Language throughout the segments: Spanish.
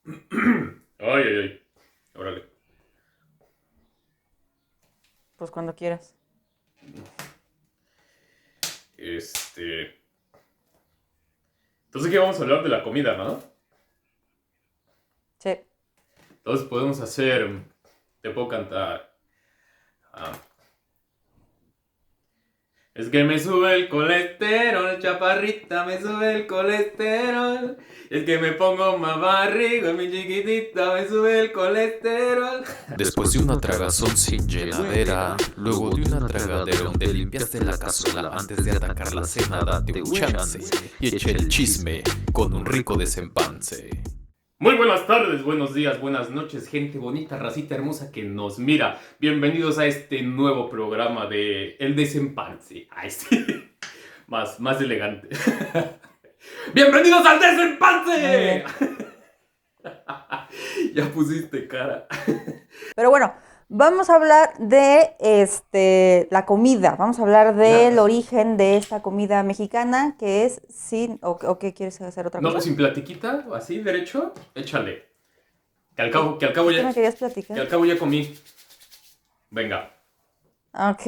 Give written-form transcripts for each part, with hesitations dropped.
Ay, ay, ay. Órale. Pues cuando quieras. Este. Entonces, ¿qué vamos a hablar de la comida, no? Sí. Entonces, podemos hacer. Te puedo cantar. Ah. Es que me sube el colesterol, chaparrita, me sube el colesterol. Es que me pongo más barriga, mi chiquitita, me sube el colesterol. Después de una tragazón sin llenadera, luego de una tragadera donde limpiaste la cazuela antes de atacar la cena, date un chance y eche el chisme con un rico desempance. Muy buenas tardes, buenos días, buenas noches, gente bonita, racita hermosa que nos mira. Bienvenidos a este nuevo programa de El Desempance. Ay, sí. Más elegante. ¡Bienvenidos al Desempance! Ya pusiste cara. Pero bueno, vamos a hablar de la comida. Vamos a hablar del origen de esta comida mexicana, que es sin... ¿O qué quieres hacer otra cosa? No, sin platiquita, así, derecho, échale. Que al cabo ¿Qué ya. me querías platicar? Que al cabo ya comí. Venga. Ok.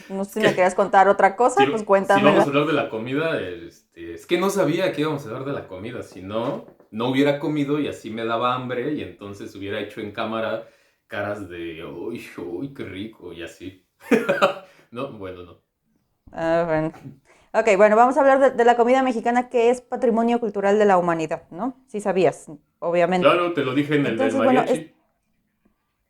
No sé si me querías contar otra cosa, pues Si cuéntamela. vamos a hablar de la comida, es que no sabía que íbamos a hablar de la comida. Si no, no hubiera comido y así me daba hambre y entonces hubiera hecho en cámara caras de uy, uy, qué rico y así. No, bueno, no. Bueno. Ok, bueno, vamos a hablar de la comida mexicana que es patrimonio cultural de la humanidad, ¿no? Sí sabías, obviamente. Claro, te lo dije en el del Entonces, bueno, mariachi.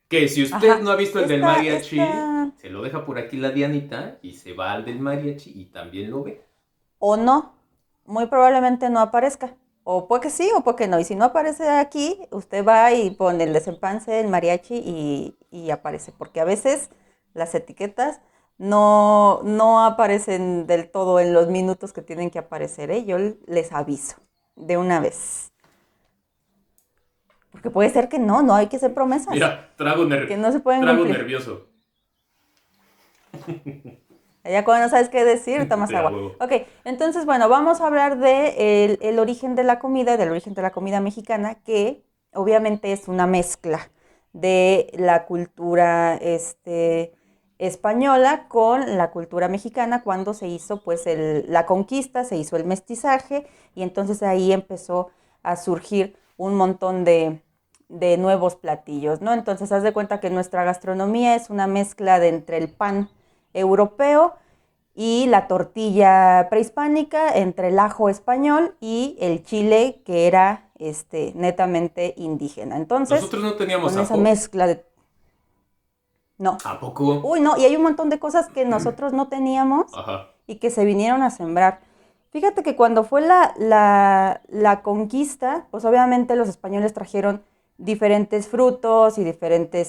Que si usted ajá, no ha visto el del esta, mariachi, esta, se lo deja por aquí la Dianita y se va al del mariachi y también lo ve. o no, muy probablemente no aparezca. O puede que sí, o puede que no. Y si no aparece aquí, usted va y pone el desempance, el mariachi y aparece. Porque a veces las etiquetas no aparecen del todo en los minutos que tienen que aparecer, ¿eh? Yo les aviso de una vez. Porque puede ser que no hay que hacer promesas Mira, que no se pueden trago cumplir. nervioso. Ya cuando no sabes qué decir, tomas Sí, a agua. huevo. Ok, entonces, bueno, vamos a hablar de el origen de la comida, del origen de la comida mexicana, que obviamente es una mezcla de la cultura española con la cultura mexicana cuando se hizo pues la conquista, se hizo el mestizaje y entonces ahí empezó a surgir un montón de nuevos platillos, ¿no? Entonces, haz de cuenta que nuestra gastronomía es una mezcla de entre el pan europeo y la tortilla prehispánica, entre el ajo español y el chile que era netamente indígena. Entonces, Nosotros no teníamos con esa ajo. mezcla de... No. ¿A poco? Uy, no, y hay un montón de cosas que nosotros no teníamos Ajá. y que se vinieron a sembrar. Fíjate que cuando fue la conquista, pues obviamente los españoles trajeron diferentes frutos y diferentes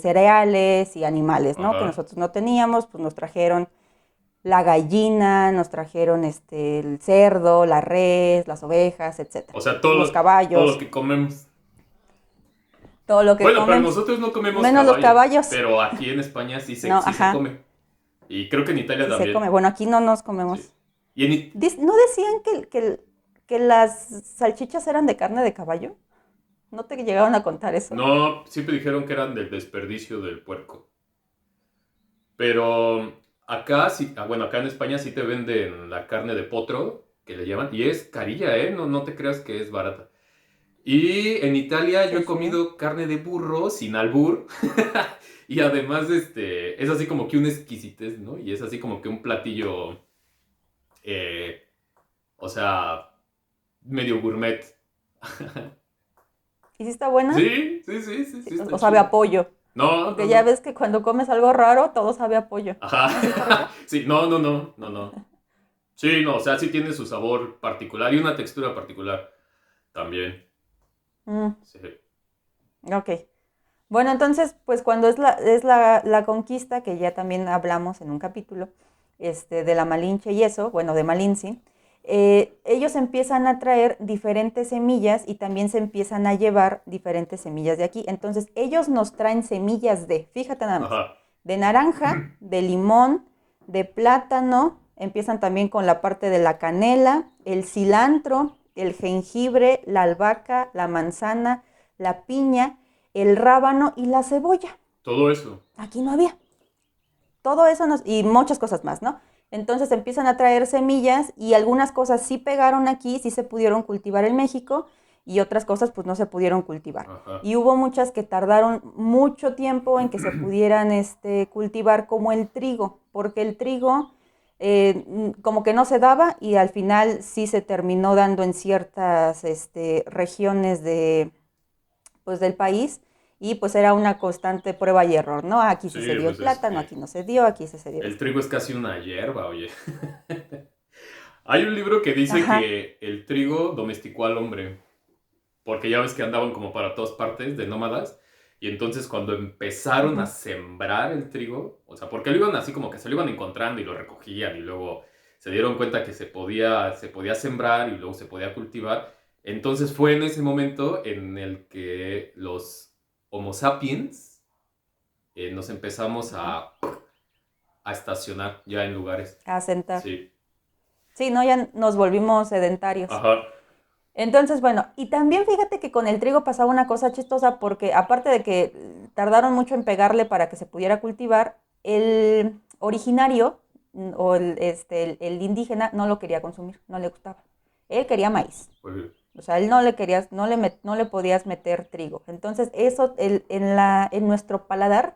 cereales y animales, ¿no? Que Ajá. nosotros no teníamos, pues nos trajeron la gallina, nos trajeron el cerdo, la res, las ovejas, etcétera. O sea, Los todo lo caballos, que comemos. todo lo que Bueno, pero comemos, nosotros no comemos menos los caballo. caballos. Pero aquí en España No, sí se ajá, come. Y creo que en Italia sí se también. come. Bueno, aquí no nos Sí. comemos. Y ¿No decían que las salchichas eran de carne de caballo? ¿No te llegaron a contar eso? no, siempre dijeron que eran del desperdicio del puerco. Pero acá sí, bueno, acá en España sí te venden la carne de potro, que le llaman. Y es carilla, ¿eh? No, no te creas que es barata. Y en Italia yo Sí, he sí. comido carne de burro sin albur. Y además, es así como que una exquisitez, ¿no? Y es así como que un platillo, eh, o sea, medio gourmet. ¿Y si está buena? Sí, está O sabe chido. a pollo. No, no, Porque ya no. ves que cuando comes algo raro, todo sabe a pollo. ¿No? ¿Sí está Ajá. rica? Sí, no. Sí, no, o sea, sí tiene su sabor particular y una textura particular también. Mm, Sí. ok. Bueno, entonces, pues cuando es la conquista, que ya también hablamos en un capítulo, de la Malinche y eso, bueno, de Malinche, ellos empiezan a traer diferentes semillas y también se empiezan a llevar diferentes semillas de aquí. Entonces, ellos nos traen semillas fíjate nada más, Ajá. de naranja, de limón, de plátano, empiezan también con la parte de la canela, el cilantro, el jengibre, la albahaca, la manzana, la piña, el rábano y la cebolla. Todo eso. Aquí no había. Todo eso y muchas cosas más, ¿no? Entonces empiezan a traer semillas y algunas cosas sí pegaron aquí, sí se pudieron cultivar en México y otras cosas pues no se pudieron cultivar. Ajá. Y hubo muchas que tardaron mucho tiempo en que se pudieran cultivar, como el trigo, porque el trigo como que no se daba y al final sí se terminó dando en ciertas regiones pues, del país. Y pues era una constante prueba y error, ¿no? Aquí sí Sí, se dio el pues es plátano, que aquí no se dio, aquí sí se dio. el trigo es casi una hierba, oye. Hay un libro que dice Ajá. que el trigo domesticó al hombre, porque ya ves que andaban como para todas partes de nómadas, y entonces cuando empezaron a Ujú. sembrar el trigo, o sea, porque lo iban así como que se lo iban encontrando y lo recogían y luego se dieron cuenta que se podía sembrar y luego se podía cultivar, entonces fue en ese momento en el que los Homo sapiens nos empezamos Ujú. a estacionar ya en lugares. A sentar. Sí. Sí, no, ya nos volvimos sedentarios. Ajá. Entonces, bueno, y también fíjate que con el trigo pasaba una cosa chistosa porque aparte de que tardaron mucho en pegarle para que se pudiera cultivar, el originario o el indígena no lo quería consumir, no le gustaba. Él quería maíz. Pues, O sea, él no le podías meter trigo. Entonces, eso en nuestro paladar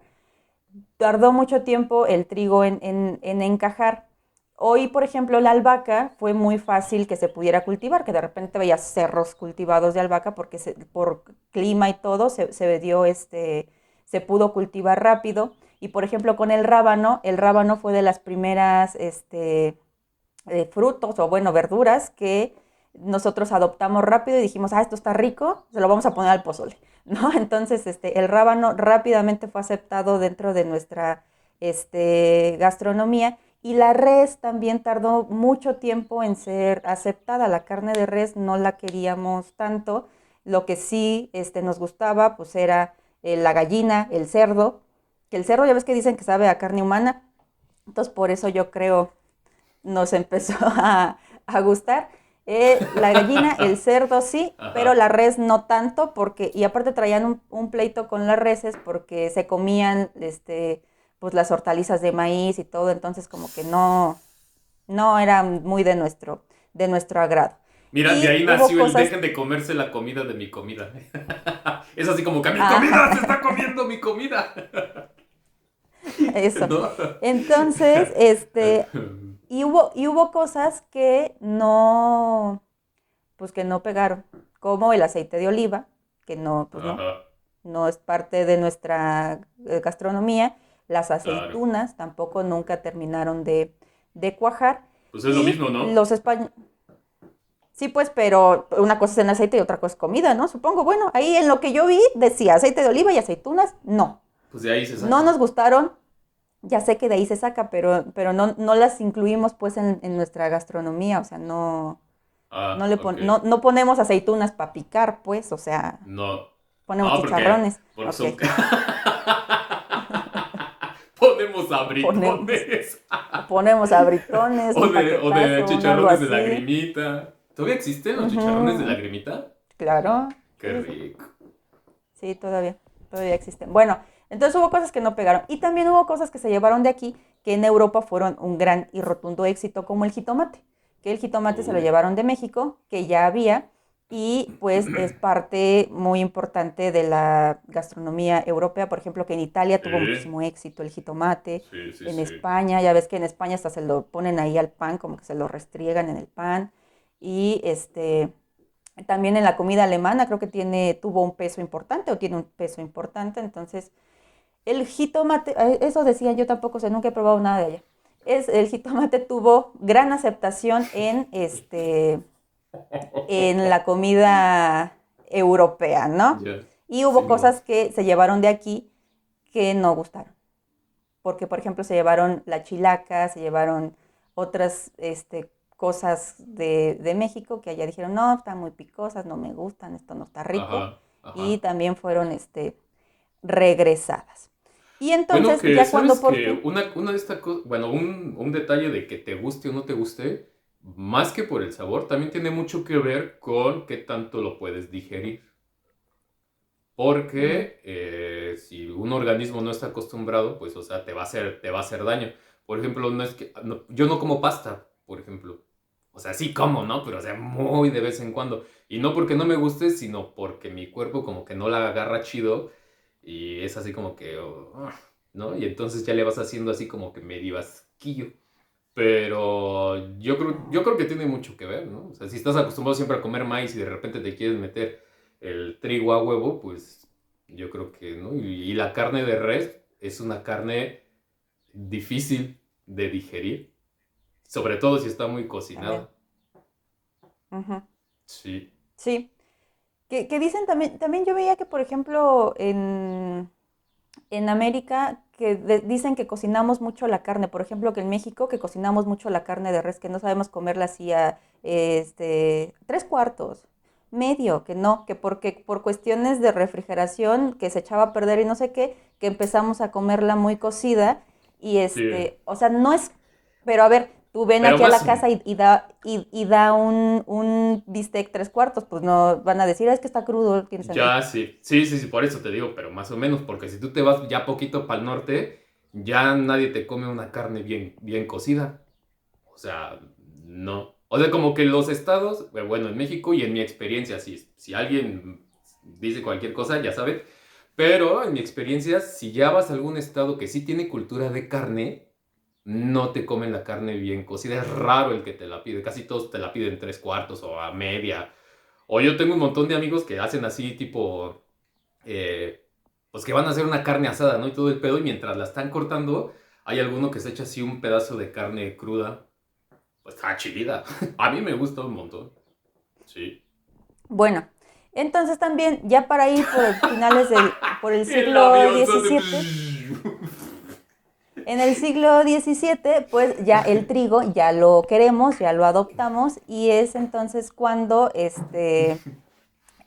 tardó mucho tiempo el trigo en encajar. Hoy, por ejemplo, la albahaca fue muy fácil que se pudiera cultivar, que de repente veías cerros cultivados de albahaca porque por clima y todo se pudo cultivar rápido. Y por ejemplo, con el rábano fue de las primeras frutos o bueno, verduras que nosotros adoptamos rápido y dijimos, esto está rico, se lo vamos a poner al pozole, ¿no? Entonces, el rábano rápidamente fue aceptado dentro de nuestra gastronomía y la res también tardó mucho tiempo en ser aceptada. La carne de res no la queríamos tanto, lo que sí nos gustaba pues era la gallina, el cerdo, que el cerdo ya ves que dicen que sabe a carne humana, entonces por eso yo creo nos empezó a gustar. La gallina, el cerdo sí, pero ajá. la res no tanto, y aparte traían un pleito con las reses porque se comían pues las hortalizas de maíz y todo, entonces como que no era muy de nuestro agrado. Mira, de Y ahí hubo nació el cosas, dejen de comerse la comida de mi comida. Es así como que mi comida se ah, está comiendo mi comida. eso. ¿No? Entonces, y hubo cosas que no pegaron, como el aceite de oliva, que no, pues Ajá, no es parte de nuestra gastronomía. Las claro. aceitunas tampoco nunca terminaron de cuajar. Pues es lo Y mismo, ¿no? los españoles, sí, pues, pero una cosa es en aceite y otra cosa es comida, ¿no? Supongo, bueno, ahí en lo que yo vi decía aceite de oliva y aceitunas, no. Pues de ahí se No saca. nos gustaron, ya sé que de ahí se saca, pero no las incluimos pues en nuestra gastronomía, o sea, Ah, ok. no ponemos aceitunas para picar, pues, o sea, No. ponemos Ah, chicharrones, porque ok, son... Ponemos ponemos, abritones. ponemos abritones, un O de paquetazo, algo chicharrones de así. lagrimita. ¿Todavía existen los chicharrones de Ujú, lagrimita? claro, Qué sí, sí, sí, rico. sí, todavía existen. Bueno, entonces hubo cosas que no pegaron y también hubo cosas que se llevaron de aquí que en Europa fueron un gran y rotundo éxito, como el jitomate, que el jitomate se lo Uy. llevaron de México, que ya había, y pues es parte muy importante de la gastronomía europea, por ejemplo, que en Italia tuvo Sí, muchísimo éxito el jitomate, sí, sí, en sí. España, ya ves que en España hasta se lo ponen ahí al pan, como que se lo restriegan en el pan, y también en la comida alemana creo que tuvo un peso importante o tiene un peso importante, entonces el jitomate, eso decía yo tampoco sé, nunca he probado nada de allá. El jitomate tuvo gran aceptación en la comida europea, ¿no? Ya. Y hubo Simón. cosas que se llevaron de aquí que no gustaron. Porque, por ejemplo, se llevaron la chilaca, se llevaron otras cosas de México que allá dijeron, no, están muy picosas, no me gustan, esto no está rico. Ajá, Y ajá. también fueron regresadas. Y Bueno, entonces, que ya cuando sabes por que fin, una de estas cosas, bueno, un detalle de que te guste o no te guste, más que por el sabor, también tiene mucho que ver con qué tanto lo puedes digerir. Ujú. Porque si un organismo no está acostumbrado, pues, o sea, te va a hacer daño. Por ejemplo, no es que, yo no como pasta, por ejemplo. O sea, sí como, ¿no? Pero, o sea, muy de vez en cuando. Y no porque no me guste, sino porque mi cuerpo como que no la agarra chido. Y es así como que, ¿no? Y entonces ya le vas haciendo así como que medio asquillo. Pero yo creo que tiene mucho que ver, ¿no? O sea, si estás acostumbrado siempre a comer maíz y de repente te quieres meter el trigo a huevo, pues yo creo que, ¿no? Y la carne de res es una carne difícil de digerir, sobre todo si está muy También. cocinada. Ujú. Sí, Sí. Que dicen también, también yo veía que, por ejemplo, en América, que dicen que cocinamos mucho la carne. Por ejemplo, que en México, que cocinamos mucho la carne de res, que no sabemos comerla así a tres cuartos, medio, que no, que porque por cuestiones de refrigeración que se echaba a perder y no sé qué, que empezamos a comerla muy cocida y sí. o sea, no es, pero a ver, tú ven Pero aquí a más, la casa y da un bistec tres cuartos, pues no van a decir, "Ah, es que está crudo, tiene sangre." ya sí. Sí, sí, sí, por eso te digo, pero más o menos, porque si tú te vas ya poquito para el norte, ya nadie te come una carne bien, bien cocida. O sea, no. O sea, como que los estados, bueno, en México y en mi experiencia, si alguien dice cualquier cosa, ya sabe. Pero en mi experiencia, si ya vas a algún estado que sí tiene cultura de carne, no te comen la carne bien cocida. Es raro el que te la pide. Casi todos te la piden tres cuartos o a media. O yo tengo un montón de amigos que hacen así, tipo, eh, pues que van a hacer una carne asada, ¿no? Y todo el pedo. Y mientras la están cortando, hay alguno que se echa así un pedazo de carne cruda pues está chida. A mí me gusta un montón. Sí. Bueno, entonces también, ya para ir por finales por el El siglo avionzote. XVII, en el siglo XVII, pues ya el trigo ya lo queremos, ya lo adoptamos, y es entonces cuando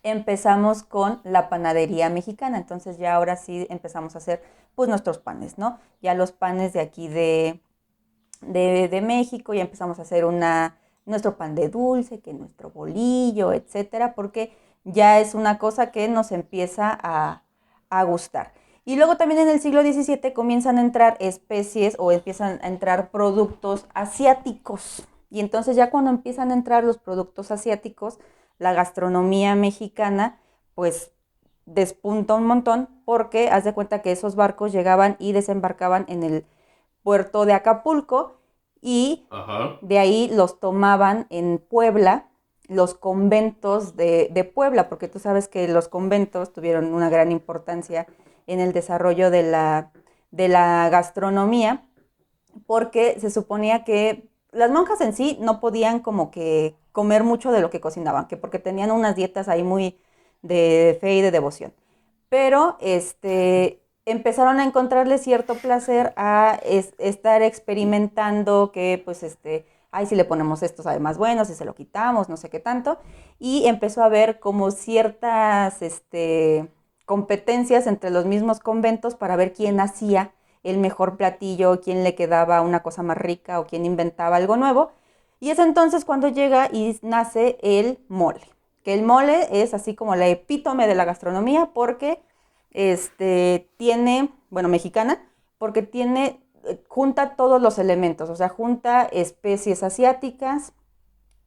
empezamos con la panadería mexicana. Entonces ya ahora sí empezamos a hacer pues nuestros panes, ¿no? Ya los panes de aquí de México, ya empezamos a hacer nuestro pan de dulce, que nuestro bolillo, etcétera, porque ya es una cosa que nos empieza a gustar. Y luego también en el siglo XVII comienzan a entrar especies o empiezan a entrar productos asiáticos. Y entonces ya cuando empiezan a entrar los productos asiáticos, la gastronomía mexicana pues despunta un montón porque haz de cuenta que esos barcos llegaban y desembarcaban en el puerto de Acapulco y Ajá. de ahí los tomaban en Puebla, los conventos de Puebla, porque tú sabes que los conventos tuvieron una gran importancia en el desarrollo de la gastronomía, porque se suponía que las monjas en sí no podían como que comer mucho de lo que cocinaban, que porque tenían unas dietas ahí muy de fe y de devoción. Pero empezaron a encontrarle cierto placer a estar experimentando que pues ay, si le ponemos esto sabe más bueno, si se lo quitamos, no sé qué tanto, y empezó a haber como ciertas competencias entre los mismos conventos para ver quién hacía el mejor platillo, quién le quedaba una cosa más rica o quién inventaba algo nuevo. Y es entonces cuando llega y nace el mole, que el mole es así como la epítome de la gastronomía porque tiene, bueno, mexicana, porque tiene, junta todos los elementos, o sea, junta especies asiáticas,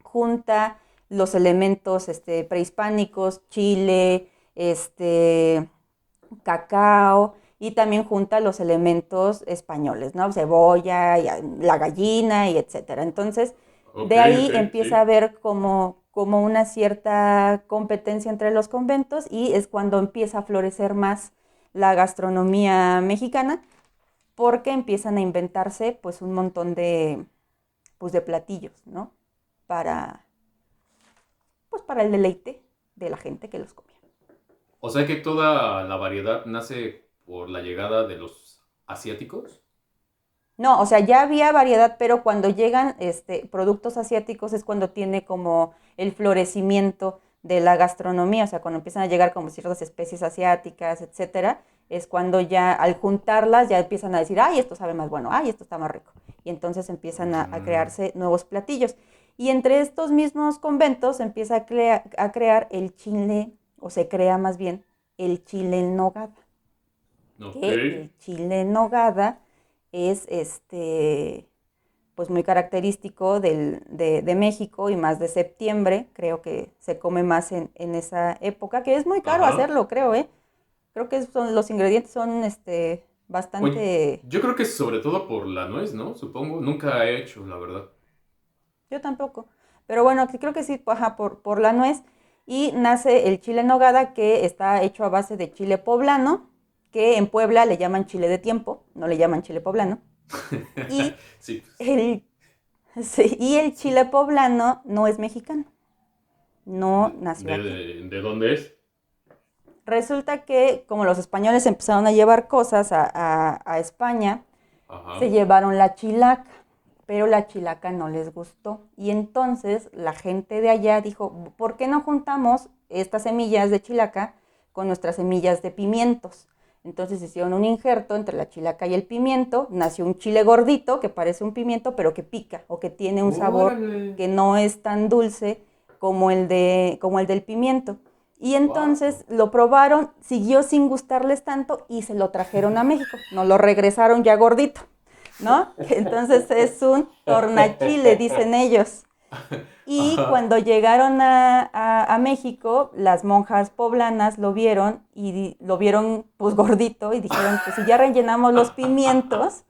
junta los elementos prehispánicos, chile, cacao, y también junta los elementos españoles, ¿no? Cebolla, y la gallina y etcétera. Entonces, Ok, de ahí ok, empieza a sí. haber como una cierta competencia entre los conventos y es cuando empieza a florecer más la gastronomía mexicana porque empiezan a inventarse pues un montón de platillos, ¿no? Para, pues para el deleite de la gente que los comía. O sea que toda la variedad nace por la llegada de los asiáticos. No, o sea, ya había variedad, pero cuando llegan productos asiáticos es cuando tiene como el florecimiento de la gastronomía, o sea, cuando empiezan a llegar como ciertas especies asiáticas, etcétera, es cuando ya al juntarlas ya empiezan a decir, ay, esto sabe más bueno, ay, esto está más rico. Y entonces empiezan a Mm, crearse nuevos platillos. Y entre estos mismos conventos se empieza a crear el chile, o se crea más bien, el chile en nogada. Ok. Que el chile en nogada es pues muy característico de México y más de septiembre. Creo que se come más en esa época, que es muy caro Ajá. hacerlo, creo, ¿eh? Creo que los ingredientes son Oye, bastante. yo creo que sobre todo por la nuez, ¿no? Supongo. Nunca he hecho, la verdad. Yo tampoco. Pero bueno, creo que sí, ajá, por la nuez. Y nace el chile en nogada, que está hecho a base de chile poblano, que en Puebla le llaman chile de tiempo, no le llaman chile poblano. Y Sí, pues. el, sí, y el chile poblano no es mexicano, no nació aquí. De dónde es? Resulta que como los españoles empezaron a llevar cosas a España, se Ajá. llevaron la chilaca, pero la chilaca no les gustó. Y entonces la gente de allá dijo, ¿por qué no juntamos estas semillas de chilaca con nuestras semillas de pimientos? Entonces hicieron un injerto entre la chilaca y el pimiento, nació un chile gordito que parece un pimiento, pero que pica o que tiene un sabor Órale. que no es tan dulce como el del pimiento. Y entonces Wow. lo probaron, siguió sin gustarles tanto y se lo trajeron a México. Nos lo regresaron ya gordito, ¿no? Entonces es un tornachile, dicen ellos. Y Ajá. cuando llegaron a México, las monjas poblanas lo vieron y lo vieron pues gordito y dijeron, pues si ya rellenamos los pimientos,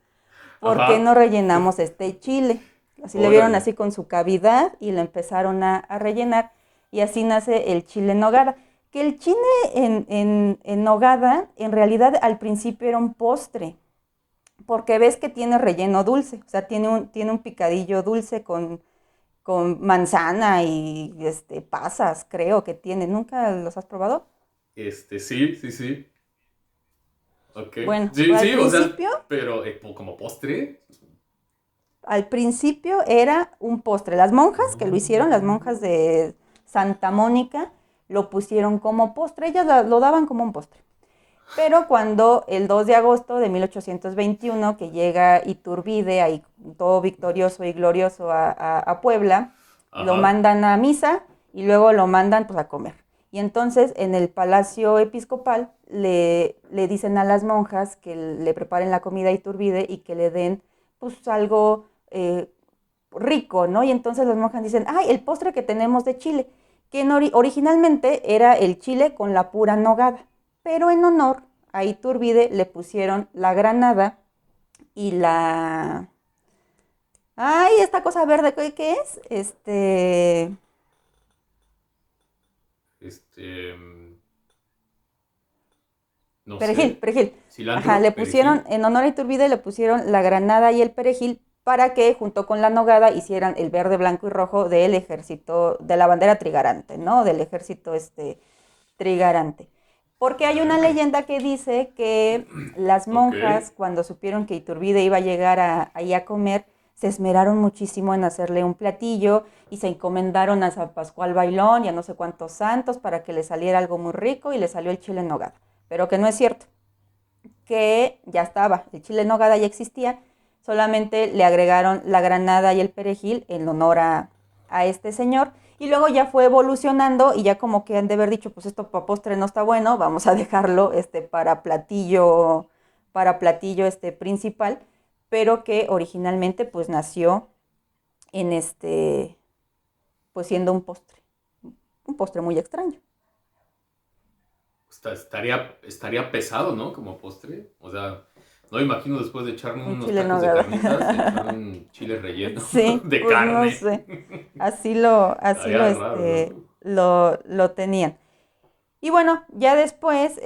¿por qué no Ajá. rellenamos este chile? Así le vieron Órale. así con su cavidad y lo empezaron a rellenar y así nace el chile en nogada. Que el chile en nogada en realidad al principio era un postre, porque ves que tiene relleno dulce, o sea, tiene un picadillo dulce con manzana y pasas, creo que tiene. ¿Nunca los has probado? Sí, sí, sí. Ok. Bueno, Sí, al sí, o sea, principio pero como postre. Al principio era un postre. Las monjas que lo hicieron, las Mm. monjas de Santa Mónica, lo pusieron como postre. Ellas lo daban como un postre. Pero cuando el 2 de agosto de 1821, que llega Iturbide, ahí todo victorioso y glorioso a Puebla, lo Ajá. mandan a misa y luego lo mandan pues a comer. Y entonces en el palacio episcopal le dicen a las monjas que le preparen la comida a Iturbide y que le den pues algo rico, ¿no? Y entonces las monjas dicen, ay, el postre que tenemos de Chile, que originalmente era el chile con la pura nogada, pero en honor a Iturbide le pusieron la granada y la... Ay, esta cosa verde, ¿qué es? Este. No Perejil, sé. perejil. Ajá, le Cilantro, pusieron, perejil. en honor a Iturbide le pusieron la granada y el perejil para que junto con la nogada hicieran el verde, blanco y rojo del ejército, de la bandera trigarante, ¿no? Del ejército trigarante. Porque hay una Ok. leyenda que dice que las Ok. monjas, cuando supieron que Iturbide iba a llegar ahí a comer, se esmeraron muchísimo en hacerle un platillo y se encomendaron a San Pascual Bailón y a no sé cuántos santos para que le saliera algo muy rico y le salió el chile en nogada. Pero que no es cierto, que ya estaba, el chile en nogada ya existía, solamente le agregaron la granada y el perejil en honor a este señor y luego ya fue evolucionando y ya como que han de haber dicho, pues esto para postre no está bueno, vamos a dejarlo para platillo principal, pero que originalmente pues nació en pues siendo un postre muy extraño. Estaría pesado, ¿no? Como postre. O sea, no me imagino después de echarme Un unos chile en tacos de nogada. carnitas, echarme un chile relleno Sí, de pues no carne. sé. Así Estaría raro, ¿no? lo tenían. Y bueno, ya después,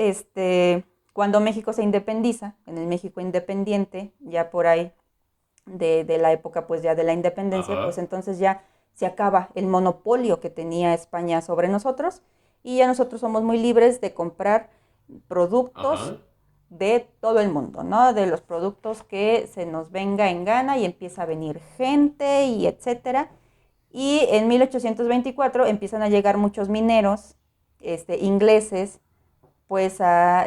cuando México se independiza, en el México independiente, ya por ahí de la época pues ya de la independencia, pues Ajá, entonces ya se acaba el monopolio que tenía España sobre nosotros y ya nosotros somos muy libres de comprar productos ajá. de todo el mundo, ¿no? De los productos que se nos venga en gana y empieza a venir gente y etcétera. Y en 1824 empiezan a llegar muchos mineros ingleses pues a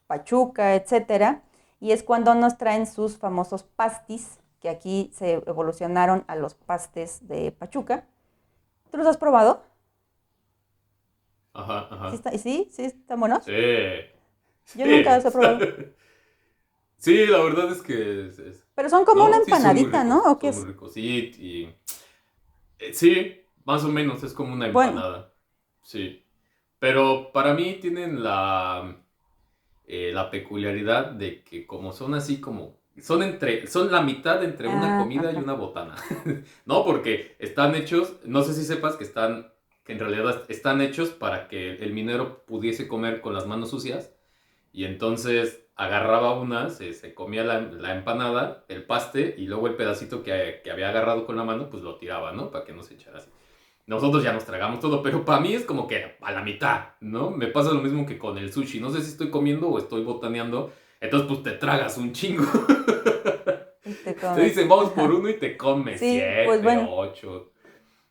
Pachuca, etcétera, y es cuando nos traen sus famosos pastis, que aquí se evolucionaron a los pastes de Pachuca. ¿Tú los has probado? Ajá, ¿Sí, ajá. sí están buenos? Sí, Yo nunca los sí. he probado. Sí, la verdad es que Pero son como una no, sí empanadita, ¿no? ¿O qué son muy es? ricos. Sí, sí, más o menos, es como una Bueno, empanada. Sí. Pero para mí tienen la peculiaridad de que como son así como... Son la mitad entre una comida y ajá. una botana. No, porque están hechos, no sé si sepas que en realidad están hechos para que el minero pudiese comer con las manos sucias. Y entonces agarraba una, se comía la empanada, el paste, y luego el pedacito que había agarrado con la mano, pues lo tiraba, ¿no? Para que no se echara así. Nosotros ya nos tragamos todo, pero para mí es como que a la mitad, ¿no? Me pasa lo mismo que con el sushi. No sé si estoy comiendo o estoy botaneando. Entonces, pues te tragas un chingo. Y te Te comes. dicen, vamos por Ajá. uno y te comes Sí, pues 7, bueno. 8.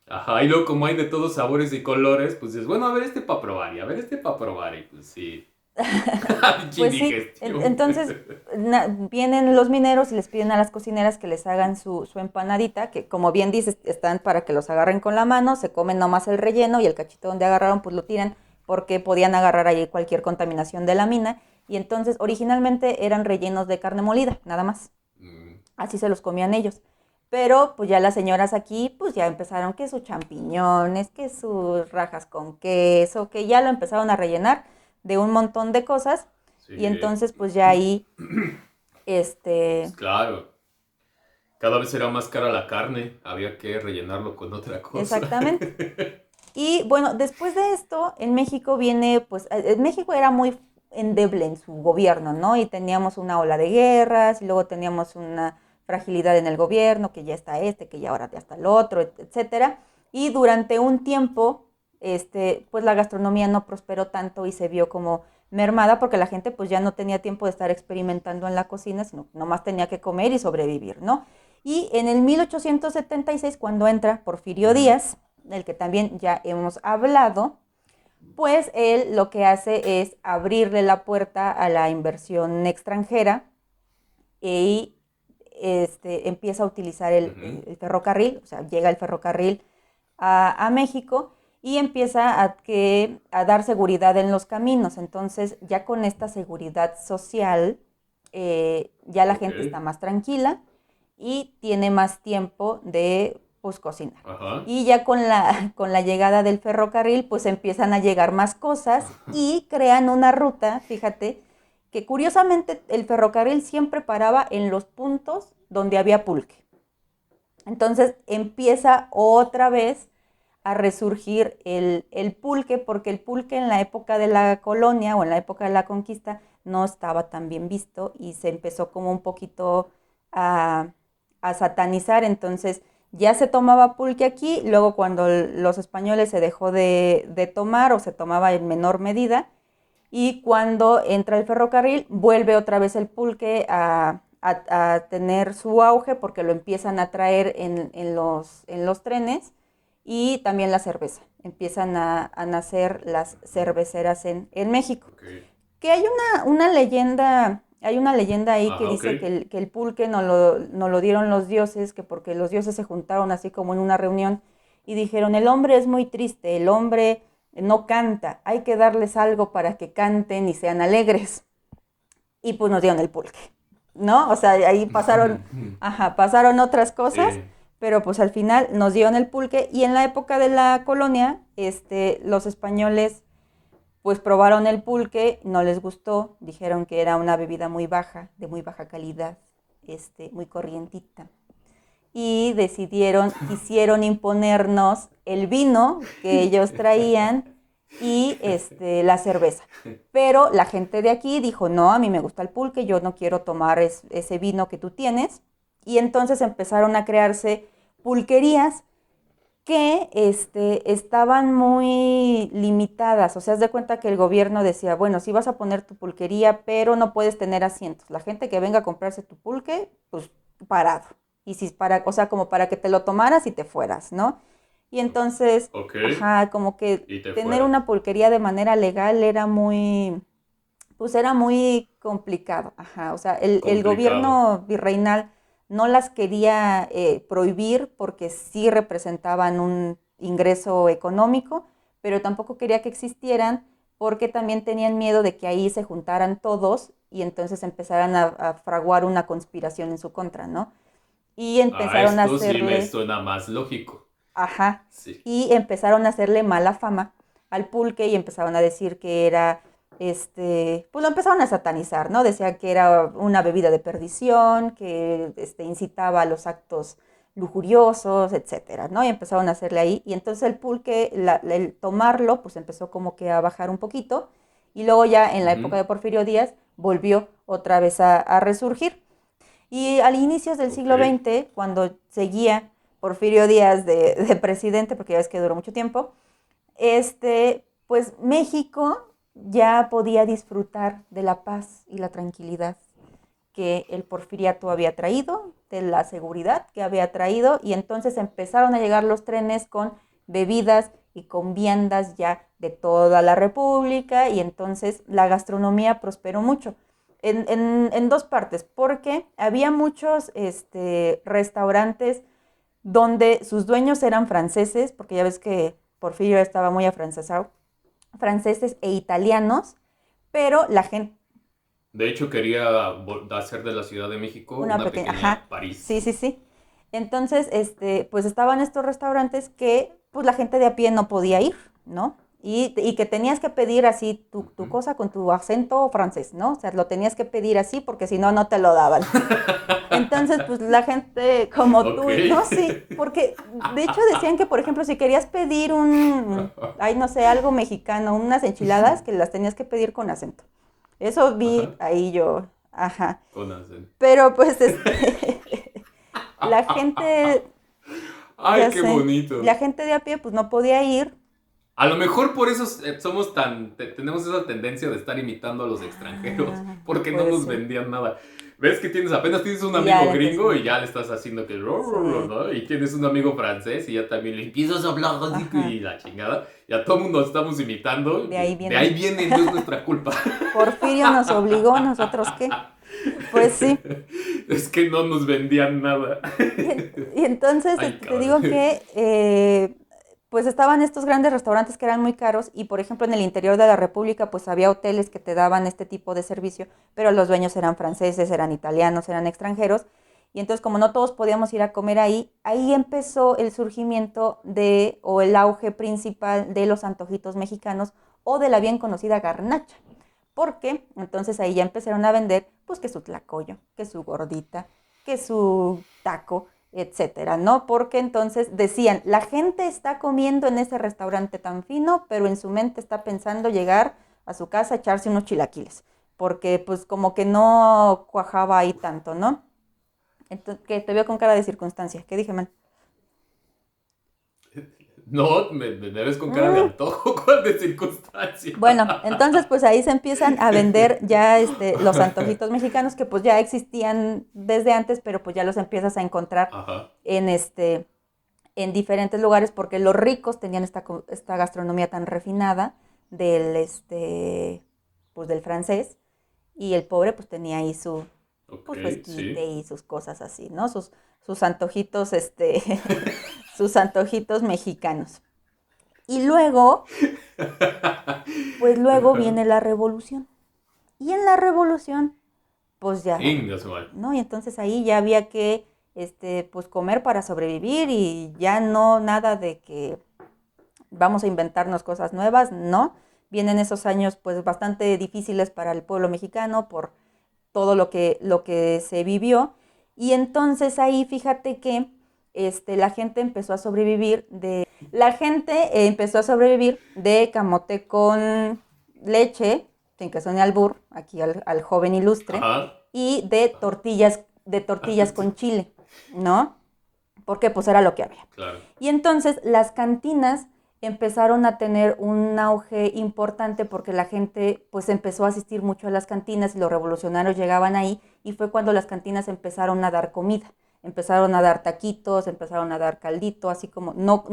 Ajá, y luego como hay de todos sabores y colores, pues dices, bueno, a ver este para probar y a ver este para probar. Y pues sí, pinche Pues sí, indigestión. entonces vienen los mineros y les piden a las cocineras que les hagan su empanadita, que como bien dices, están para que los agarren con la mano, se comen nomás el relleno y el cachito donde agarraron pues lo tiran porque podían agarrar ahí cualquier contaminación de la mina. Y entonces originalmente eran rellenos de carne molida, nada más. Mm, Así se los comían ellos. Pero pues ya las señoras aquí pues ya empezaron que sus champiñones, que sus rajas con queso, que ya lo empezaron a rellenar de un montón de cosas y sí, entonces pues ya ahí, pues este, claro. Cada vez era más cara la carne, había que rellenarlo con otra cosa. exactamente. Y bueno, después de esto, en México viene, pues, en México era muy endeble en su gobierno, ¿no? Y teníamos una ola de guerras, y luego teníamos una fragilidad en el gobierno, que ya está que ya ahora ya está el otro, etcétera. Y durante un tiempo, pues la gastronomía no prosperó tanto y se vio como mermada porque la gente pues ya no tenía tiempo de estar experimentando en la cocina, sino nomás tenía que comer y sobrevivir, ¿no? Y en el 1876, cuando entra Porfirio Ujú, Díaz, del que también ya hemos hablado, pues él lo que hace es abrirle la puerta a la inversión extranjera y empieza a utilizar ujú. el ferrocarril, o sea, llega el ferrocarril a México y empieza a dar seguridad en los caminos. Entonces, ya con esta seguridad social, ya la Ok, gente está más tranquila y tiene más tiempo de pues, cocinar. ajá. Y ya con la llegada del ferrocarril, pues empiezan a llegar más cosas y crean una ruta, fíjate, que curiosamente el ferrocarril siempre paraba en los puntos donde había pulque. Entonces empieza otra vez a resurgir el pulque, porque el pulque en la época de la colonia o en la época de la conquista no estaba tan bien visto y se empezó como un poquito a, a satanizar. Entonces ya se tomaba pulque aquí, luego cuando los españoles se dejó de tomar o se tomaba en menor medida, y cuando entra el ferrocarril vuelve otra vez el pulque a tener su auge porque lo empiezan a traer en los trenes y también la cerveza. Empiezan a nacer las cerveceras en México. Ok, Que hay una leyenda ahí que ajá, ok. dice que el pulque no lo dieron los dioses, que porque los dioses se juntaron así como en una reunión y dijeron, el hombre es muy triste, el hombre no canta, hay que darles algo para que canten y sean alegres. Y pues nos dieron el pulque, ¿no? O sea, ahí pasaron, ajá, pasaron otras cosas, Sí, pero pues al final nos dieron el pulque y en la época de la colonia, los españoles pues probaron el pulque, no les gustó, dijeron que era una bebida muy baja, de muy baja calidad, muy corrientita. Y quisieron imponernos el vino que ellos traían y la cerveza. Pero la gente de aquí dijo, no, a mí me gusta el pulque, yo no quiero tomar ese vino que tú tienes. Y entonces empezaron a crearse pulquerías que estaban muy limitadas. O sea, haz de cuenta que el gobierno decía, bueno, sí vas a poner tu pulquería, pero no puedes tener asientos. La gente que venga a comprarse tu pulque, pues parado. Y si o sea, como para que te lo tomaras y te fueras, ¿no? Y entonces, ok. ajá, como que Y te tener fuera. una pulquería de manera legal pues era muy complicado, ajá. O sea, el Complicado. gobierno virreinal no las quería prohibir porque sí representaban un ingreso económico, pero tampoco quería que existieran porque también tenían miedo de que ahí se juntaran todos y entonces empezaran a fraguar una conspiración en su contra, ¿no? Y empezaron a Esto sí me hacerle, suena más lógico. ajá, Sí. y empezaron a hacerle mala fama al pulque y empezaron a decir que era, pues lo empezaron a satanizar, ¿no? Decían que era una bebida de perdición, que incitaba a los actos lujuriosos, etcétera, ¿no? Y empezaron a hacerle ahí, y entonces el pulque, el tomarlo, pues empezó como que a bajar un poquito, y luego ya en la época Ujú. de Porfirio Díaz volvió otra vez a resurgir. Y al inicios del Ok. siglo XX, cuando seguía Porfirio Díaz de presidente, porque ya ves que duró mucho tiempo, pues México ya podía disfrutar de la paz y la tranquilidad que el porfiriato había traído, de la seguridad que había traído, y entonces empezaron a llegar los trenes con bebidas y con viandas ya de toda la República, y entonces la gastronomía prosperó mucho. En dos partes, porque había muchos restaurantes donde sus dueños eran franceses, porque ya ves que Porfirio estaba muy afrancesado, franceses e italianos, pero la gente, De hecho, quería hacer de la Ciudad de México una una pequeña, pequeña ajá, París. sí, sí, sí. Entonces, pues estaban estos restaurantes que, pues la gente de a pie no podía ir, ¿no? Y que tenías que pedir así tu Ujú. cosa con tu acento francés, ¿no? O sea, lo tenías que pedir así porque si no, no te lo daban. Entonces, pues la gente como Ok. tú, no, sí, porque de hecho decían que, por ejemplo, si querías pedir ay, no sé, algo mexicano, unas enchiladas, que las tenías que pedir con acento. Eso vi Ajá. ahí yo, ajá. Con acento. Pero pues la gente, Ay, ya qué sé, la bonito. gente de a pie pues no podía ir. A lo mejor por eso somos tenemos esa tendencia de estar imitando a los extranjeros, Ah, porque no puede nos ser. vendían nada. Ves que apenas tienes un Y ya amigo le empiezan a gringo y ya imitar. le estás haciendo que Sí, ¿no? Y tienes un amigo francés y ya también le empiezas a hablar así ajá. y la chingada. Y a todo el mundo estamos imitando. De ahí De ahí viene. viene, no es nuestra culpa. Porfirio nos obligó, ¿nosotros qué? Pues sí. Es que no nos vendían nada. Y entonces Ay, te cabrón. digo que pues estaban estos grandes restaurantes que eran muy caros y por ejemplo en el interior de la República pues había hoteles que te daban este tipo de servicio, pero los dueños eran franceses, eran italianos, eran extranjeros. Y entonces como no todos podíamos ir a comer ahí, ahí empezó el surgimiento o el auge principal de los antojitos mexicanos o de la bien conocida garnacha. Porque entonces ahí ya empezaron a vender, pues que su tlacoyo, que su gordita, que su taco, etcétera, ¿no? Porque entonces decían, la gente está comiendo en ese restaurante tan fino, pero en su mente está pensando llegar a su casa a echarse unos chilaquiles, porque pues como que no cuajaba ahí tanto, ¿no? Entonces, que te veo con cara de circunstancia, ¿qué dije mal? No, me ves con cara de Mm, antojo, ¿cuál de circunstancia? Bueno, entonces pues ahí se empiezan a vender ya los antojitos mexicanos que pues ya existían desde antes, pero pues ya los empiezas a encontrar Ajá. en en diferentes lugares porque los ricos tenían esta gastronomía tan refinada del pues del francés y el pobre pues tenía ahí Ok, pues su esquite sí. y sus cosas así, ¿no? Sus antojitos sus antojitos mexicanos. Y luego pues luego viene la revolución. Y en la revolución, pues ya, Ingas, mal. ¿no? Y entonces ahí ya había que, pues comer para sobrevivir y ya no nada de que vamos a inventarnos cosas nuevas, no. Vienen esos años pues bastante difíciles para el pueblo mexicano por todo lo que se vivió. Y entonces ahí fíjate que la gente empezó a sobrevivir de camote con leche, sin que suene albur, aquí al joven ilustre, Ajá. y de tortillas con chile, ¿no? Porque pues era lo que había. Claro. Y entonces las cantinas empezaron a tener un auge importante porque la gente pues empezó a asistir mucho a las cantinas y los revolucionarios llegaban ahí y fue cuando las cantinas empezaron a dar comida. Empezaron a dar taquitos, empezaron a dar caldito, así como, no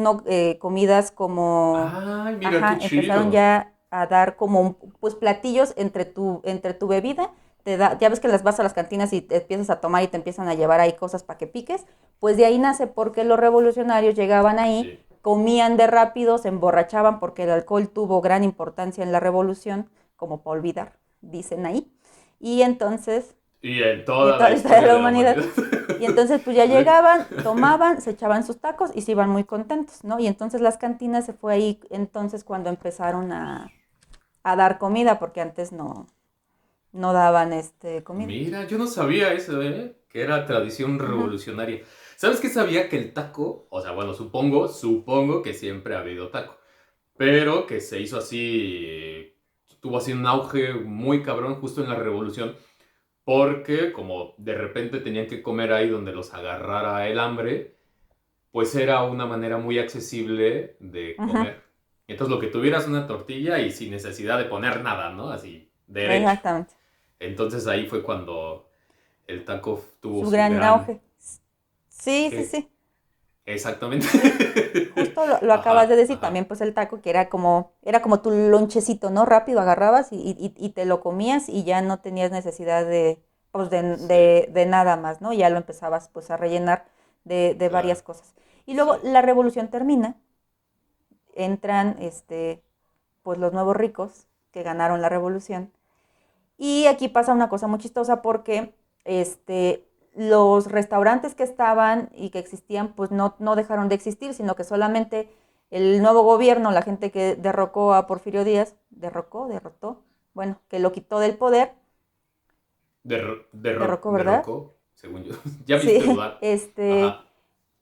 comidas como, Ay, mira ajá, qué empezaron chido. ya a dar como, pues platillos entre tu bebida, ya ves que las vas a las cantinas y te empiezas a tomar y te empiezan a llevar ahí cosas para que piques, pues de ahí nace porque los revolucionarios llegaban ahí, Sí. comían de rápido, se emborrachaban porque el alcohol tuvo gran importancia en la revolución, como para olvidar, dicen ahí. Y entonces, Y en y toda toda la la historia de historia la de la humanidad. humanidad. Y entonces pues ya llegaban, tomaban, se echaban sus tacos y se iban muy contentos, ¿no? Y entonces las cantinas se fue ahí entonces cuando empezaron a dar comida, porque antes no daban comida. Mira, yo no sabía eso, ¿eh? Que era tradición Ujú. revolucionaria. ¿Sabes qué sabía? Que el taco, o sea, bueno, supongo que siempre ha habido taco, pero que se hizo así, tuvo así un auge muy cabrón justo en la revolución, porque como de repente tenían que comer ahí donde los agarrara el hambre, pues era una manera muy accesible de Ujú, comer. Entonces lo que tuvieras una tortilla y sin necesidad de poner nada, ¿no? Así, derecho. exactamente. Entonces ahí fue cuando el taco tuvo Su su gran gran... auge. Sí, sí, ¿Qué? sí. Exactamente. Sí, justo lo acabas de Ajá, decir, ajá. también pues el taco, que era como tu lonchecito, ¿no? Rápido agarrabas y te lo comías y ya no tenías necesidad pues, Sí, de nada más, ¿no? Ya lo empezabas pues a rellenar de varias claro. cosas. Y luego Sí. la revolución termina, entran pues los nuevos ricos que ganaron la revolución. Y aquí pasa una cosa muy chistosa porque los restaurantes que estaban y que existían, pues no dejaron de existir, sino que solamente el nuevo gobierno, la gente que derrocó a Porfirio Díaz, derrotó, bueno, que lo quitó del poder, derrocó, ¿verdad? Derrocó, según yo. Ya me Sí, hiciste dudar. Ajá.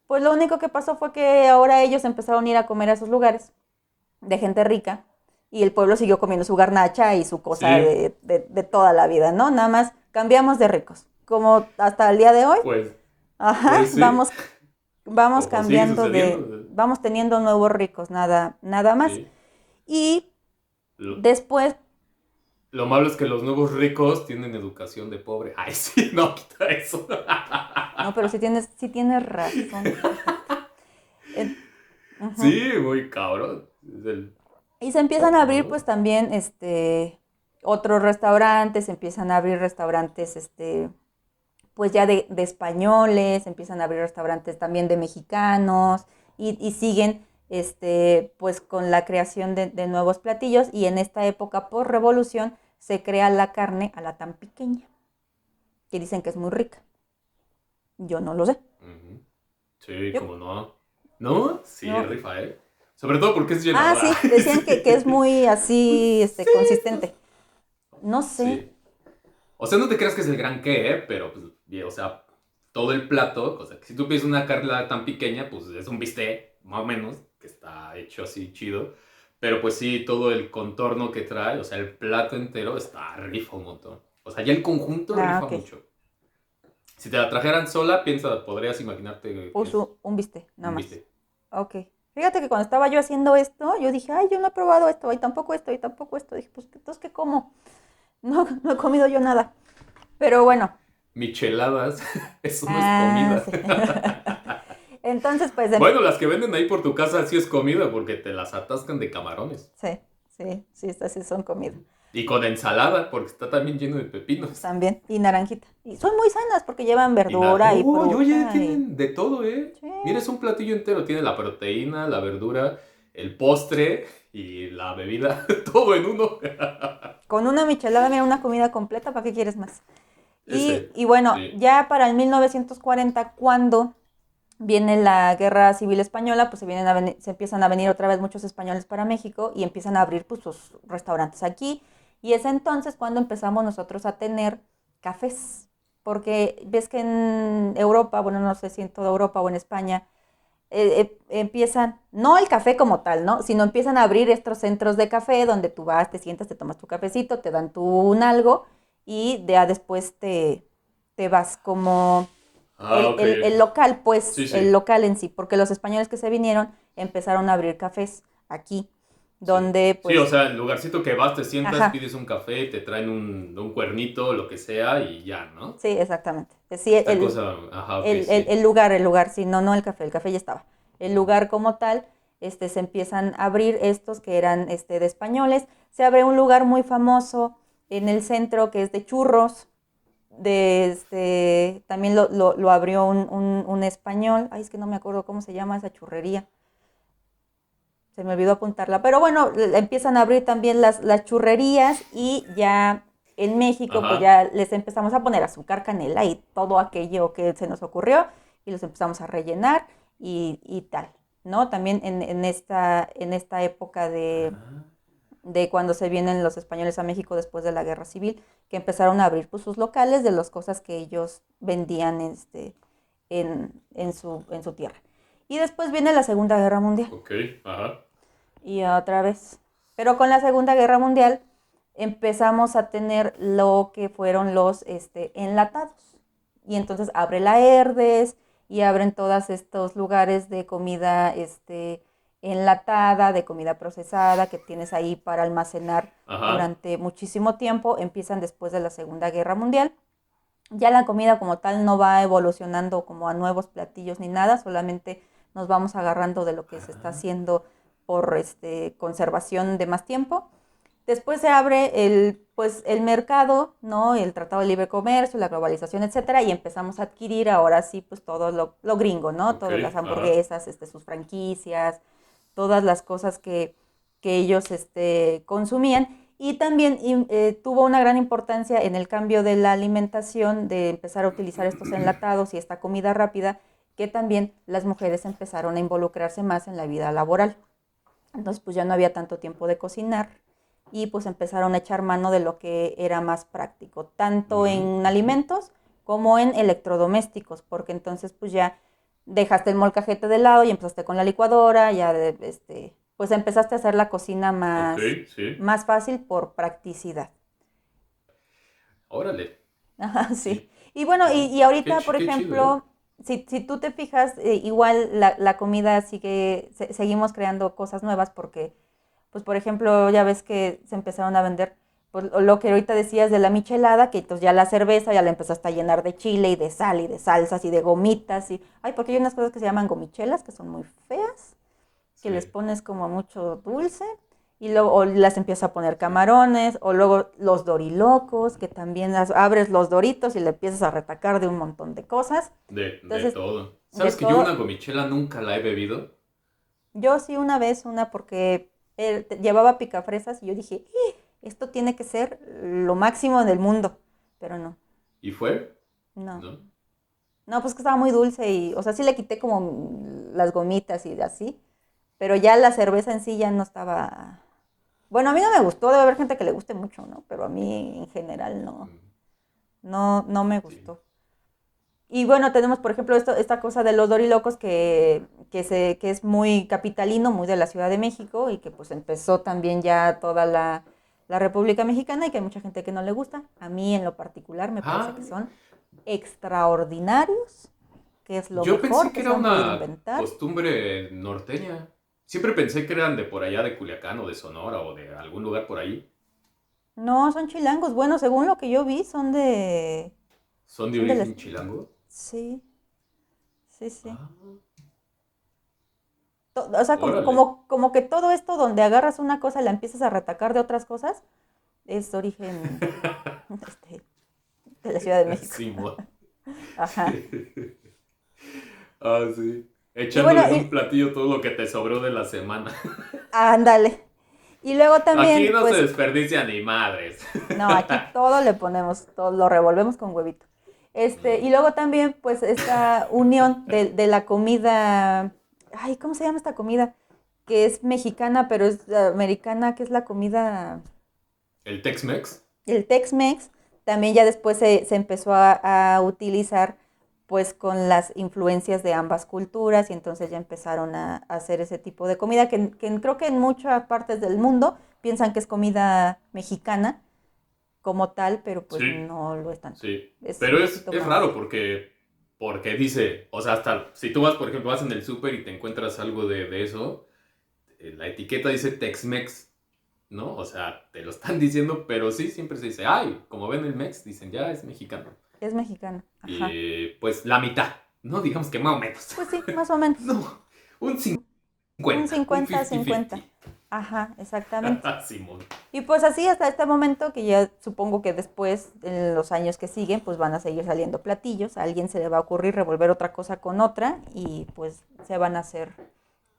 pues lo único que pasó fue que ahora ellos empezaron a ir a comer a esos lugares de gente rica y el pueblo siguió comiendo su garnacha y su cosa Sí, de toda la vida, ¿no? Nada más cambiamos de ricos. Como hasta el día de hoy, pues, ajá, pues sí. vamos Como sigue cambiando sucediendo. vamos teniendo nuevos ricos, nada más. Sí. Y Lo, después, lo malo es que los nuevos ricos tienen educación de pobre. Ay, sí, no, quita eso. no, pero sí tienes razón, fíjate. Eh, ujú. Sí, muy cabrón. Es el... Y se empiezan a abrir ¿No? pues también otros restaurantes, se empiezan a abrir restaurantes pues ya de españoles, empiezan a abrir restaurantes también de mexicanos y siguen pues con la creación de nuevos platillos y en esta época por revolución se crea la carne a la tan pequeña, que dicen que es muy rica. Yo no lo sé. Ujú. Sí, Yo, como no. ¿No? Sí, no. rifa, ¿eh? Sobre todo porque es Ah, llenadora. sí, decían que es Sí. muy Pues así, sí, pues, consistente. No sé. sí. O sea, no te creas que es el gran qué, ¿eh? Pero, pues, o sea, todo el plato, o sea, que si tú pides una carne tan pequeña, pues es un bistec, más o menos, que está hecho así chido. Pero pues sí, todo el contorno que trae, o sea, el plato entero está rifa un montón. O sea, ya el conjunto Ah, rifa ok. mucho. Si te la trajeran sola, piensa, podrías imaginarte que es Puso un bistec, nada un más. bistec. Ok. Fíjate que cuando estaba yo haciendo esto, yo dije, ay, yo no he probado esto, y tampoco esto, y tampoco esto. Dije, pues, entonces, ¿qué como? No he comido yo nada. Pero bueno. Micheladas, eso no es Ah, comida. sí. Entonces, pues, Bueno, las que venden ahí por tu casa sí es comida porque te las atascan de camarones. sí, estas sí son comida. Y con ensalada, porque está también lleno de pepinos. También. Y naranjita. Y son muy sanas porque llevan Y nada. verdura y ¡Uy, oye! fruta y... Tienen de todo, ¿eh? Sí. Mira, es un platillo entero. Tiene la proteína, la verdura, el postre y la bebida. Todo en uno. Con una michelada, mira, una comida completa, ¿para qué quieres más? Y, Ese, y bueno, sí. ya para el 1940, cuando viene la Guerra Civil Española, pues se empiezan a venir otra vez muchos españoles para México y empiezan a abrir pues sus restaurantes aquí. Y es entonces cuando empezamos nosotros a tener cafés, porque ves que en Europa, bueno, no sé si en toda Europa o en España, empiezan, no el café como tal, ¿no? Sino empiezan a abrir estos centros de café donde tú vas, te sientas, te tomas tu cafecito, te dan tu un algo y ya después te vas como Ah, ok. el local, Sí, pues, el sí. local en sí, porque los españoles que se vinieron empezaron a abrir cafés aquí, Sí. donde Sí, o pues, sea, el lugarcito que vas, te sientas, ajá, pides un café, te traen un cuernito, lo que sea, y ya, ¿no? sí, exactamente. Sí, Esta cosa, ajá, ok, sí. el lugar, sí, no el café ya estaba. El Ujú. lugar como tal, se empiezan a abrir estos que eran de españoles. Se abre un lugar muy famoso en el centro que es de churros, también lo abrió un español. Ay, es que no me acuerdo cómo se llama esa churrería. Se me olvidó apuntarla. Pero bueno, empiezan a abrir también las churrerías y ya en México pues Ajá. ya les empezamos a poner azúcar, canela y todo aquello que se nos ocurrió y los empezamos a rellenar y tal, ¿no? También en esta época Ah, de cuando se vienen los españoles a México después de la Guerra Civil, que empezaron a abrir pues, sus locales de las cosas que ellos vendían en su tierra. Y después viene la Segunda Guerra Mundial. ok, ajá. Y otra vez. Pero con la Segunda Guerra Mundial empezamos a tener lo que fueron los enlatados. Y entonces abre la Herdes y abren todos estos lugares de comida enlatada, de comida procesada que tienes ahí para almacenar Ajá. durante muchísimo tiempo. Empiezan después de la Segunda Guerra Mundial. Ya la comida como tal no va evolucionando como a nuevos platillos ni nada, solamente nos vamos agarrando de lo que se está Ah, haciendo por conservación de más tiempo. Después se abre el mercado, ¿no? El Tratado de Libre Comercio, la globalización, etcétera, y empezamos a adquirir ahora sí, pues todo lo gringo, ¿no? ok, Todas las ajá. hamburguesas, sus franquicias, todas las cosas que ellos consumían. Y también tuvo una gran importancia en el cambio de la alimentación, de empezar a utilizar estos enlatados y esta comida rápida, que también las mujeres empezaron a involucrarse más en la vida laboral. Entonces, pues ya no había tanto tiempo de cocinar y pues empezaron a echar mano de lo que era más práctico, tanto Ujú, en ujú. alimentos como en electrodomésticos, porque entonces pues ya dejaste el molcajete de lado y empezaste con la licuadora, ya pues empezaste a hacer la cocina Ok, más, sí. más fácil por practicidad. Órale. Ajá, sí. Y, Y bueno, y, oh, y ahorita, por qué chido, ¿eh? ejemplo, si tú te fijas, igual la comida sigue, seguimos creando cosas nuevas porque, pues por ejemplo, ya ves que se empezaron a vender, pues lo que ahorita decías de la michelada, que entonces ya la cerveza ya la empezaste a llenar de chile y de sal y de salsas y de gomitas y, ay, porque hay unas cosas que se llaman gomichelas que son muy feas, que les Sí. pones como mucho dulce y luego o las empiezas a poner camarones o luego los dorilocos, que también abres los doritos y le empiezas a retacar de un montón de cosas. De Entonces, todo. de ¿Sabes que yo una todo, gomichela nunca la he bebido? yo sí una vez, porque llevaba picafresas y yo dije, esto tiene que ser lo máximo del mundo, pero no, ¿Y fue? no. ¿No? No, pues que estaba muy dulce y, o sea, sí le quité como las gomitas y así, pero ya la cerveza en sí ya no estaba. Bueno, a mí no me gustó, debe haber gente que le guste mucho, ¿no? Pero a mí en general no, Mm, no me sí. gustó. Y bueno, tenemos, por ejemplo, esta cosa de los dorilocos que es muy capitalino, muy de la Ciudad de México y que pues empezó también ya toda la República Mexicana y que hay mucha gente que no le gusta. A mí en lo particular me parece Ah, que son extraordinarios, que es lo yo mejor pensé que que se era han podido una inventar. costumbre norteña. Siempre pensé que eran de por allá de Culiacán o de Sonora o de algún lugar por ahí. No, son chilangos. Bueno, según lo que yo vi, son de. ¿Son de Son del. origen chilango? Sí, sí, sí. Ah, O sea, como, órale. como que todo esto donde agarras una cosa y la empiezas a retacar de otras cosas, es origen este, de la Ciudad de México. Simón. Ajá. Ah, sí. Y bueno, Echándole en un platillo todo lo que te sobró de la semana. ándale. Y luego Aquí también, no se pues, desperdicia ni madres. no, aquí todo le ponemos, todo lo revolvemos con huevito. Y Mm. luego también, pues, esta unión de la comida, ay, ¿cómo se llama esta comida? Que es mexicana, pero es americana, que es la comida, ¿El Tex-Mex? el Tex-Mex, también ya después se empezó a utilizar pues con las influencias de ambas culturas y entonces ya empezaron a hacer ese tipo de comida que creo que en muchas partes del mundo piensan que es comida mexicana como tal, pero pues Sí, no lo es tanto. sí. Es un Pero poquito es más. raro porque dice, o sea, hasta si tú vas, por ejemplo, vas en el súper y te encuentras algo de eso, la etiqueta dice Tex-Mex, ¿no? O sea, te lo están diciendo, pero sí, siempre se dice, ay, como ven el Mex, dicen, ya es mexicano. Es mexicano. Ajá. Y pues la mitad, ¿no? Digamos que más o menos. Pues sí, más o menos. No, un Un 50, un 50 50. 50-50. Ajá, exactamente. Simón. Y pues así hasta este momento, que ya supongo que después, en los años que siguen, pues van a seguir saliendo platillos. A alguien se le va a ocurrir revolver otra cosa con otra y pues se van a hacer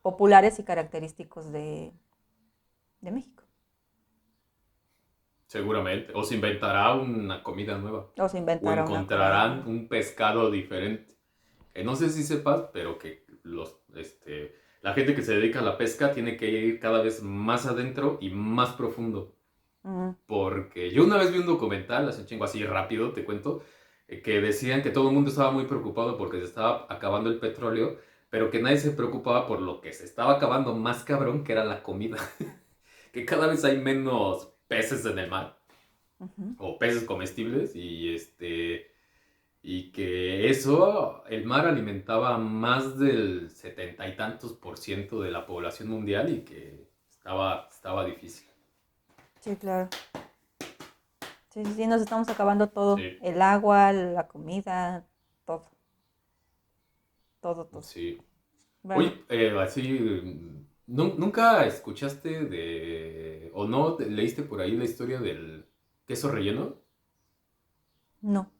populares y característicos de México. Seguramente. O se inventará una comida nueva. O se O inventará una encontrarán comida. un pescado diferente. Que no sé si sepas, pero que la gente que se dedica a la pesca tiene que ir cada vez más adentro y más profundo. Ujú. Porque yo una vez vi un documental, hace un chingo así rápido, te cuento, que decían que todo el mundo estaba muy preocupado porque se estaba acabando el petróleo, pero que nadie se preocupaba por lo que se estaba acabando más cabrón, que era la comida. Que cada vez hay menos peces en el mar, Ujú. o peces comestibles, y que eso, el mar alimentaba a más del 70 y tantos % de la población mundial y que estaba difícil. Sí, claro. Sí, sí, sí, nos estamos acabando todo. Sí, El agua, la comida, todo. Todo, todo. sí. Bueno, Oye, así, ¿nunca escuchaste o no leíste por ahí la historia del queso relleno? no.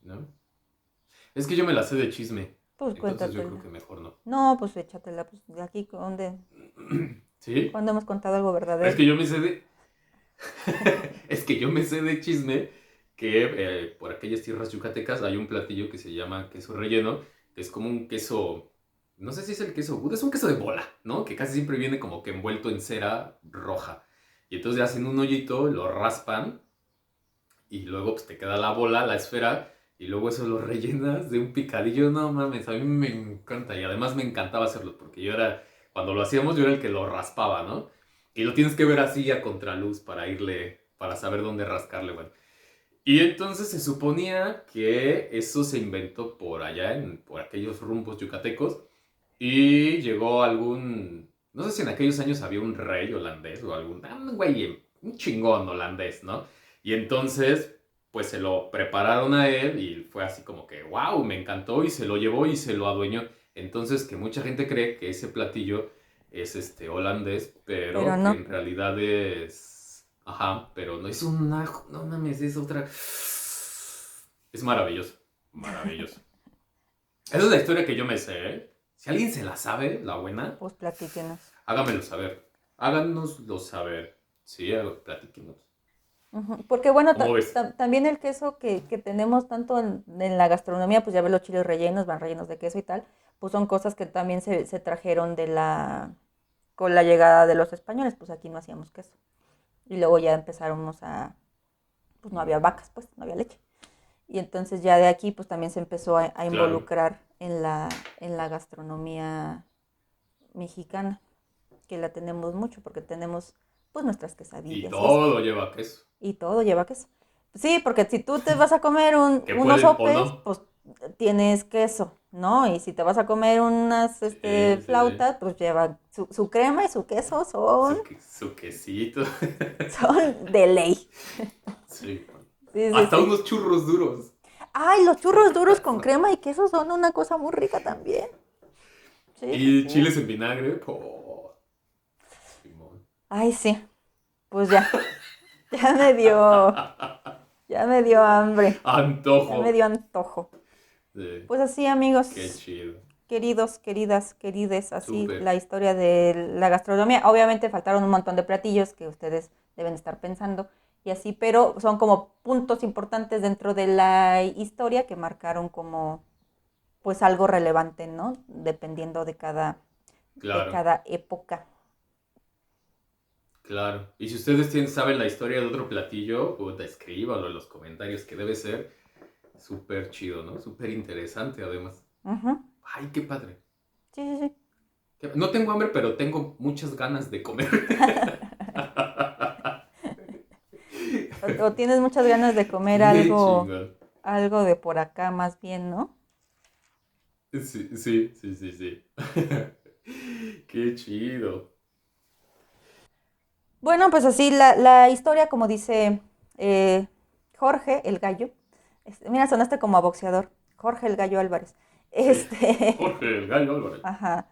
¿No? Es que yo me la sé de chisme, Pues entonces yo creo cuéntatela. que mejor no. No, pues échatela. Pues de aquí, ¿dónde? ¿Sí? ¿Cuándo hemos contado algo Es verdadero? que yo me sé de... Es que yo me sé de chisme que por aquellas tierras yucatecas hay un platillo que se llama queso relleno, que es como un queso, no sé si es el queso Gouda, es un queso de bola, ¿no? Que casi siempre viene como que envuelto en cera roja. Y entonces hacen un hoyito, lo raspan y luego pues te queda la bola, la esfera, y luego eso lo rellenas de un picadillo. No mames, a mí me encanta y además me encantaba hacerlo porque cuando lo hacíamos yo era el que lo raspaba, ¿no? Y lo tienes que ver así a contraluz para saber dónde rascarle, bueno. Y entonces se suponía que eso se inventó por allá, por aquellos rumbos yucatecos, y llegó no sé si en aquellos años había un rey holandés o un güey, un chingón holandés, ¿no? Y entonces, pues se lo prepararon a él y fue así como que, wow, me encantó y se lo llevó y se lo adueñó. Entonces, que mucha gente cree que ese platillo es holandés, Pero pero que no. en realidad es... Ajá, pero no es no mames, es otra... Es maravilloso, maravilloso. Esa es la historia que yo me sé, ¿eh? Si alguien se la sabe, la buena, Pues platíquenos. hágamelo saber. Háganoslo saber. Sí, platíquenos. Ujú. Porque bueno, ¿Cómo ves? también el queso que tenemos tanto en la gastronomía, pues ya ves los chiles rellenos, van rellenos de queso y tal, pues son cosas que también se trajeron con la llegada de los españoles, pues aquí no hacíamos queso. Y luego ya empezáramos pues no había vacas, pues no había leche. Y entonces ya de aquí pues también se empezó a Claro. involucrar en la gastronomía mexicana, que la tenemos mucho porque tenemos pues nuestras Y quesadillas y eso. todo lleva queso. Y todo lleva queso. Sí, porque si tú te vas a comer Que unos pueden o sopes, no. pues tienes queso, ¿no? Y si te vas a comer unas Sí, sí, sí. flautas, pues lleva su crema y su queso son, Su quesito. son de ley. Sí. Sí, sí, Hasta sí. unos churros duros. Ay, los churros duros con crema y queso son una cosa muy rica también. Sí, sí, Y sí. chiles en vinagre. Oh, Simón. Ay, sí. Pues ya, ya me dio, ya me dio hambre, ya me Antojo. dio antojo. Sí. Pues así, Qué amigos, chido. queridos, queridas, querides, así Súper. la historia de la gastronomía. Obviamente faltaron un montón de platillos que ustedes deben estar pensando y así, pero son como puntos importantes dentro de la historia que marcaron como pues algo relevante, ¿no? Dependiendo de Claro. cada época. Claro. Y si ustedes saben la historia de otro platillo, pues escríbanlo en los comentarios, que debe ser súper chido, ¿no? Súper interesante, además. Ujú. Ay, qué padre. Sí, sí, sí. No tengo hambre, pero tengo muchas ganas de comer. O tienes muchas ganas de comer Qué chingón. algo de por acá más bien, ¿no? Sí, sí, sí, sí, sí. Qué chido. Bueno, pues así la historia, como dice Jorge el Gallo. Mira, sonaste como a boxeador. Jorge el Gallo Álvarez. Sí. Este, Jorge el Gallo Álvarez. ajá.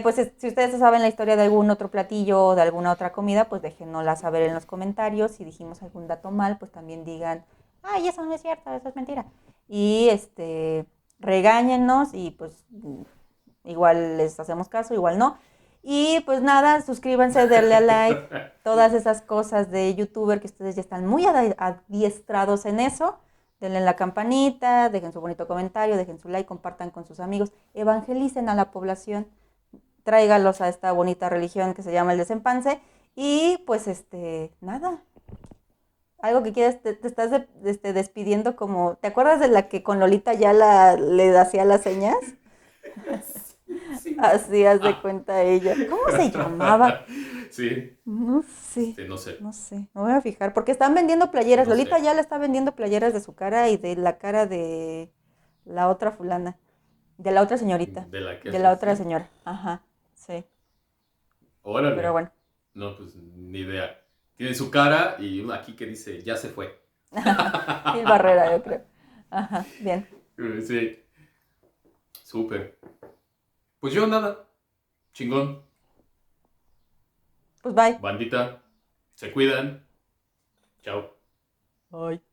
Pues si ustedes saben la historia de algún otro platillo o de alguna otra comida, pues déjenosla saber en los comentarios. Si dijimos algún dato mal, pues también digan, ay, eso no es cierto, eso es mentira. Y regáñennos y pues igual les hacemos caso, igual no. Y pues nada, suscríbanse, denle a like, todas esas cosas de youtuber que ustedes ya están muy adiestrados en eso. Denle la campanita, dejen su bonito comentario, dejen su like, compartan con sus amigos, evangelicen a la población, tráigalos a esta bonita religión que se llama el desempance. Y pues nada, algo que quieras, te estás despidiendo como, ¿te acuerdas de la que con Lolita ya le hacía las señas? Sí. Así haz de cuenta ella. ¿Cómo se llamaba? Sí, No sé, no sé, no sé. Me voy a fijar. Porque están vendiendo playeras. no Lolita sé. ya la está vendiendo playeras de su cara y de la cara de la otra fulana. De la otra señorita. ¿De la que De la haces? otra Sí. señora. Ajá, sí. Pero Órale. bueno. No, pues ni idea. Tiene su cara y aquí que dice, ya se fue. Gil Barrera, yo creo. Ajá, bien. Sí, súper. Pues yo nada, chingón. Pues bye. Bandita, se cuidan. Chao. Bye.